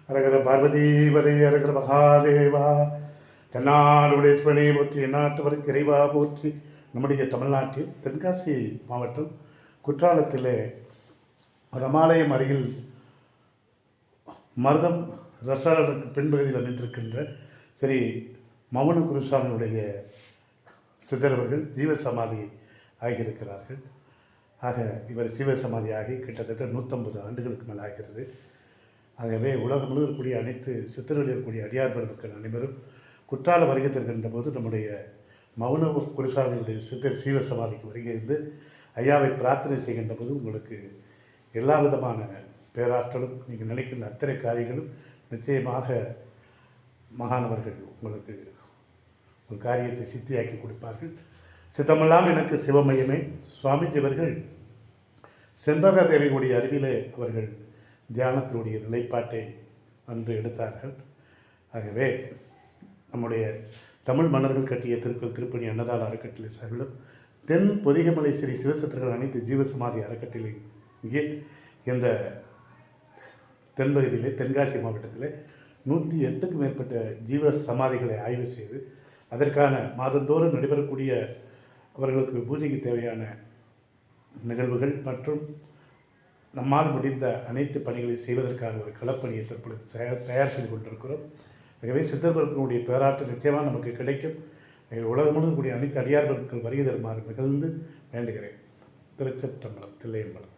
அரகர பார்வதீபதே அரகர மகாதேவா. தென்னாடுடைய சிவனை போற்றி எந்நாட்டவருக்கு இறைவா போற்றி. நம்முடைய தமிழ்நாட்டில் தென்காசி மாவட்டம் குற்றாலத்திலே ரமாலயம் அருகில் மருதம் ரசாரனுக்கு பின்பகுதியில் அமைந்திருக்கின்ற ஸ்ரீ மௌன குருசாமியுடைய சித்தரவர்கள் ஜீவசமாதி ஆகியிருக்கிறார்கள். ஆக இவர் ஜீவசமாதி ஆகி கிட்டத்தட்ட 150 ஆண்டுகளுக்கு மேல் ஆகிறது. ஆகவே உலகம் முழுவதும் இருக்கக்கூடிய அனைத்து சித்தர்கள் இருக்கக்கூடிய அடியார் பெருமக்கள் அனைவரும் குற்றால வருகை தருகின்ற போது நம்முடைய மௌன குருசாமியுடைய சித்தர் ஜீவசமாதிக்கு வருகிறது ஐயாவை பிரார்த்தனை செய்கின்ற போது உங்களுக்கு எல்லா விதமான பேராற்றலும் நீங்கள் நினைக்கின்ற அத்தனை காரியங்களும் நிச்சயமாக மகானவர்கள் உங்களுக்கு ஒரு காரியத்தை சித்தியாக்கி கொடுப்பார்கள். சித்தமெல்லாம் எனக்கு சிவமயமே. சுவாமிஜி அவர்கள் செண்பக தேவியுடைய அறிவிலே அவர்கள் தியானத்தினுடைய நிலைப்பாட்டை அன்று எடுத்தார்கள். ஆகவே நம்முடைய தமிழ் மன்னர்கள் கட்டிய திருக்குறள் திருப்பணி அன்னதான அறக்கட்டளை சார்பிலும் தென் பொதிகமலை ஸ்ரீ சிவசத்திரர்கள் அனைத்து ஜீவசமாதி அறக்கட்டளை இங்கே இந்த தென்பகுதியிலே தென்காசி மாவட்டத்தில் 108க்கும் மேற்பட்ட ஜீவ சமாதிகளை ஆய்வு செய்து அதற்கான மாதந்தோறும் நடைபெறக்கூடிய அவர்களுக்கு பூஜைக்கு தேவையான நிகழ்வுகள் மற்றும் நம்மால் முடிந்த அனைத்து பணிகளை செய்வதற்கான ஒரு களப்பணியை தற்பொழுது தயார் செய்து கொண்டிருக்கிறோம். ஆகவே சித்தர்களுடைய பேராற்றல் நிச்சயமாக நமக்கு கிடைக்கும். உலகம் முழுவதும் கூடிய அனைத்து அடியார்களுக்கு வருகை தருமாறு மிகுந்து வேண்டுகிறேன். திருச்சிற்றம்பலம், தில்லையம்பலம்.